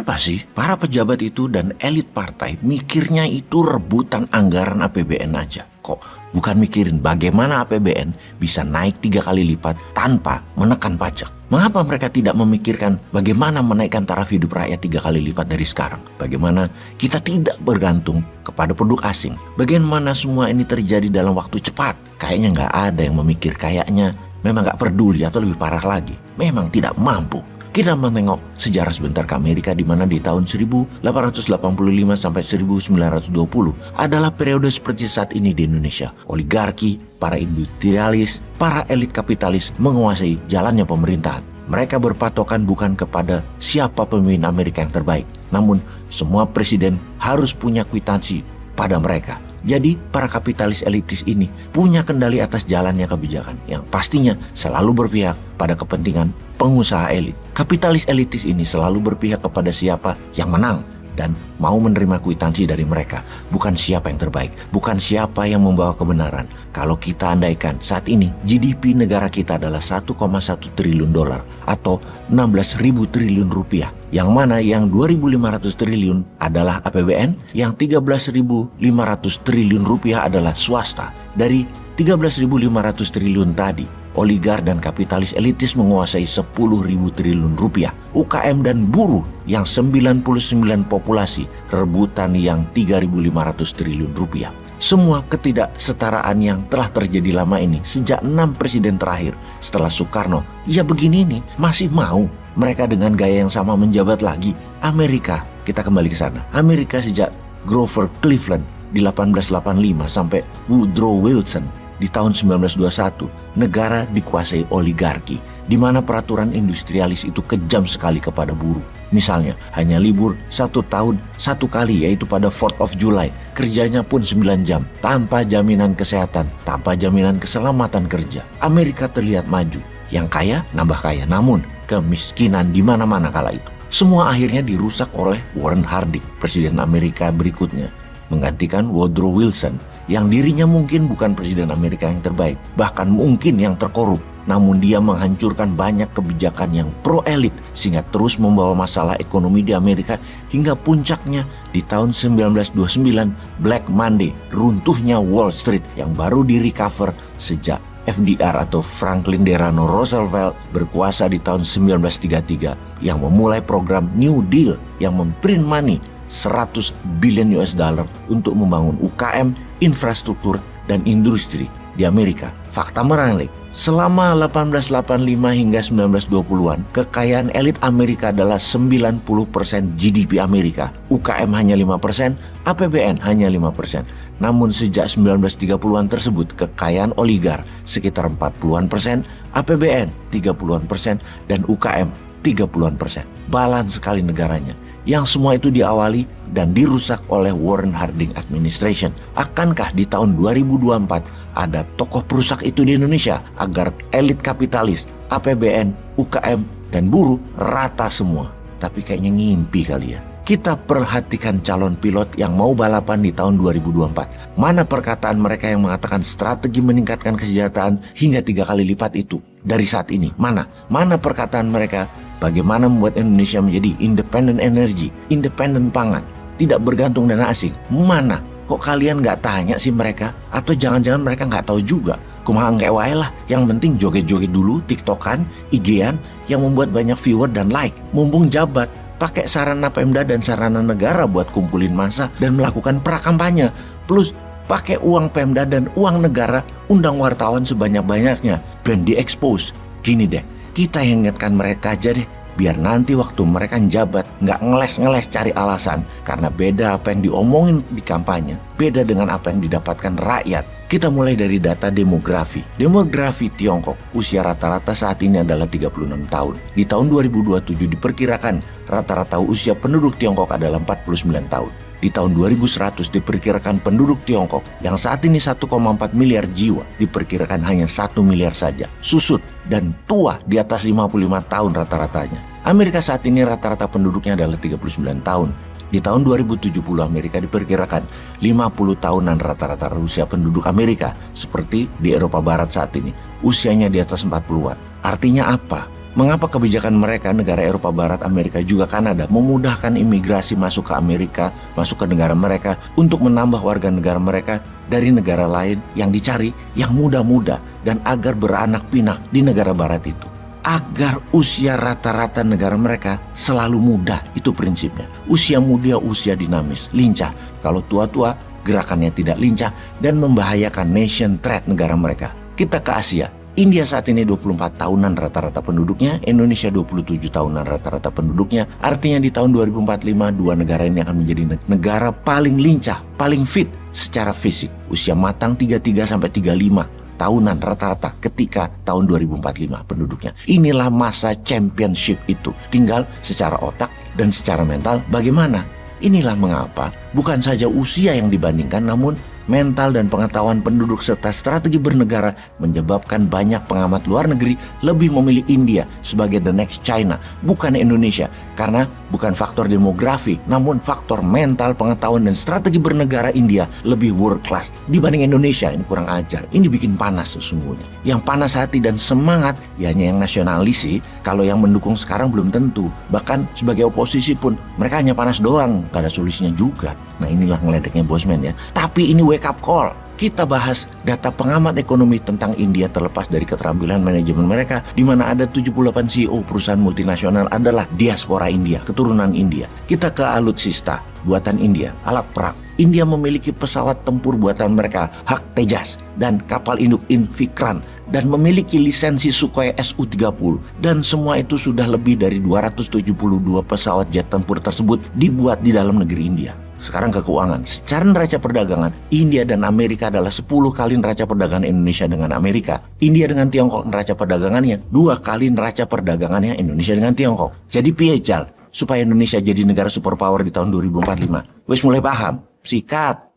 Kenapa sih para pejabat itu dan elit partai mikirnya itu rebutan anggaran APBN aja? Kok bukan mikirin bagaimana APBN bisa naik 3 kali lipat tanpa menekan pajak? Mengapa mereka tidak memikirkan bagaimana menaikkan taraf hidup rakyat 3 kali lipat dari sekarang? Bagaimana kita tidak bergantung kepada produk asing? Bagaimana semua ini terjadi dalam waktu cepat? Kayaknya nggak ada yang memikir, kayaknya memang nggak peduli atau lebih parah lagi, memang tidak mampu. Kita menengok sejarah sebentar ke Amerika di mana di tahun 1885 sampai 1920 adalah periode seperti saat ini di Indonesia. Oligarki, para industrialis, para elit kapitalis menguasai jalannya pemerintahan. Mereka berpatokan bukan kepada siapa pemimpin Amerika yang terbaik, namun semua presiden harus punya kwitansi pada mereka. Jadi para kapitalis elitis ini punya kendali atas jalannya kebijakan yang pastinya selalu berpihak pada kepentingan pengusaha elit. Kapitalis elitis ini selalu berpihak kepada siapa yang menang dan mau menerima kwitansi dari mereka. Bukan siapa yang terbaik, bukan siapa yang membawa kebenaran. Kalau kita andaikan saat ini GDP negara kita adalah 1,1 triliun dolar atau 16.000 triliun rupiah. Yang mana yang 2.500 triliun adalah APBN, yang 13.500 triliun rupiah adalah swasta. Dari 13.500 triliun tadi, oligar dan kapitalis elitis menguasai 10.000 triliun rupiah. UKM dan buruh yang 99 populasi rebutan yang 3.500 triliun rupiah. Semua ketidaksetaraan yang telah terjadi lama ini sejak 6 presiden terakhir setelah Soekarno, ya begini nih, masih mau mereka dengan gaya yang sama menjabat lagi. Amerika, kita kembali ke sana. Amerika sejak Grover Cleveland di 1885 sampai Woodrow Wilson di tahun 1921, negara dikuasai oligarki, di mana peraturan industrialis itu kejam sekali kepada buruh. Misalnya, hanya libur 1 tahun 1 kali, yaitu pada 4th of July. Kerjanya pun 9 jam, tanpa jaminan kesehatan, tanpa jaminan keselamatan kerja. Amerika terlihat maju, yang kaya nambah kaya, namun kemiskinan di mana-mana kala itu. Semua akhirnya dirusak oleh Warren Harding, presiden Amerika berikutnya, menggantikan Woodrow Wilson, yang dirinya mungkin bukan presiden Amerika yang terbaik, bahkan mungkin yang terkorup. Namun dia menghancurkan banyak kebijakan yang pro-elit sehingga terus membawa masalah ekonomi di Amerika hingga puncaknya di tahun 1929, Black Monday, runtuhnya Wall Street yang baru di-recover sejak FDR atau Franklin Delano Roosevelt berkuasa di tahun 1933 yang memulai program New Deal yang memprint money 100 billion US dollar untuk membangun UKM, infrastruktur, dan industri di Amerika. Fakta menarik, selama 1885 hingga 1920-an, kekayaan elit Amerika adalah 90% GDP Amerika. UKM hanya 5%, APBN hanya 5%. Namun sejak 1930-an tersebut, kekayaan oligar sekitar 40-an%, APBN 30-an%, dan UKM 30-an%. Balance sekali negaranya. Yang semua itu diawali dan dirusak oleh Warren Harding Administration. Akankah di tahun 2024 ada tokoh perusak itu di Indonesia agar elit kapitalis, APBN, UKM, dan buruh rata semua? Tapi kayaknya ngimpi kali ya. Kita perhatikan calon pilot yang mau balapan di tahun 2024. Mana perkataan mereka yang mengatakan strategi meningkatkan kesejahteraan hingga 3 kali lipat itu dari saat ini? Mana perkataan mereka bagaimana membuat Indonesia menjadi independen energi, independen pangan, tidak bergantung dana asing? Mana? Kok kalian nggak tanya sih mereka? Atau jangan-jangan mereka nggak tahu juga? Kumaha nggak wae lah, yang penting joget-joget dulu, tiktokan, IG-an yang membuat banyak viewer dan like. Mumpung jabat, pakai sarana Pemda dan sarana negara buat kumpulin massa dan melakukan prakampanye. Plus pakai uang Pemda dan uang negara, undang wartawan sebanyak-banyaknya dan diekspos. Gini deh, kita yang ingatkan mereka aja deh, biar nanti waktu mereka jabat nggak ngeles-ngeles cari alasan, karena beda apa yang diomongin di kampanye, beda dengan apa yang didapatkan rakyat. Kita mulai dari data demografi. Demografi Tiongkok, usia rata-rata saat ini adalah 36 tahun. Di tahun 2027 diperkirakan rata-rata usia penduduk Tiongkok adalah 49 tahun. Di tahun 2100 diperkirakan penduduk Tiongkok yang saat ini 1,4 miliar jiwa diperkirakan hanya 1 miliar saja. Susut dan tua di atas 55 tahun rata-ratanya. Amerika saat ini rata-rata penduduknya adalah 39 tahun. Di tahun 2070 Amerika diperkirakan 50 tahunan rata-rata usia penduduk Amerika, seperti di Eropa Barat saat ini. Usianya di atas 40-an. Artinya apa? Mengapa kebijakan mereka, negara Eropa Barat, Amerika juga Kanada, memudahkan imigrasi masuk ke Amerika, masuk ke negara mereka untuk menambah warga negara mereka dari negara lain yang dicari yang muda-muda dan agar beranak pinak di negara barat itu. Agar usia rata-rata negara mereka selalu muda, itu prinsipnya. Usia muda, usia dinamis, lincah. Kalau tua-tua, gerakannya tidak lincah dan membahayakan nation trade negara mereka. Kita ke Asia. India saat ini 24 tahunan rata-rata penduduknya, Indonesia 27 tahunan rata-rata penduduknya. Artinya di tahun 2045 dua negara ini akan menjadi negara paling lincah, paling fit secara fisik. Usia matang 33 sampai 35 tahunan rata-rata ketika tahun 2045 penduduknya. Inilah masa championship itu. Tinggal secara otak dan secara mental bagaimana. Inilah mengapa bukan saja usia yang dibandingkan, namun mental dan pengetahuan penduduk serta strategi bernegara menyebabkan banyak pengamat luar negeri lebih memilih India sebagai the next China, bukan Indonesia. Karena bukan faktor demografi, namun faktor mental, pengetahuan, dan strategi bernegara India lebih world class dibanding Indonesia. Ini kurang ajar, ini bikin panas sesungguhnya. Yang panas hati dan semangat ya hanya yang nasionalis sih. Kalau yang mendukung sekarang belum tentu. Bahkan sebagai oposisi pun mereka hanya panas doang, gak ada solusinya juga. Nah inilah ngeledeknya Bosman ya. Tapi ini wake up call. Kita bahas data pengamat ekonomi tentang India terlepas dari keterampilan manajemen mereka, di mana ada 78 CEO perusahaan multinasional adalah diaspora India, keturunan India. Kita ke Alutsista, buatan India, alat perang. India memiliki pesawat tempur buatan mereka, Hawk Tejas, dan kapal induk Vikran, dan memiliki lisensi Sukhoi Su-30. Dan semua itu sudah lebih dari 272 pesawat jet tempur tersebut dibuat di dalam negeri India. Sekarang ke keuangan. Secara neraca perdagangan, India dan Amerika adalah 10 kali neraca perdagangan Indonesia dengan Amerika. India dengan Tiongkok neraca perdagangannya 2 kali neraca perdagangannya Indonesia dengan Tiongkok. Jadi piye Jal supaya Indonesia jadi negara superpower di tahun 2045? Wes mulai paham? Sikat.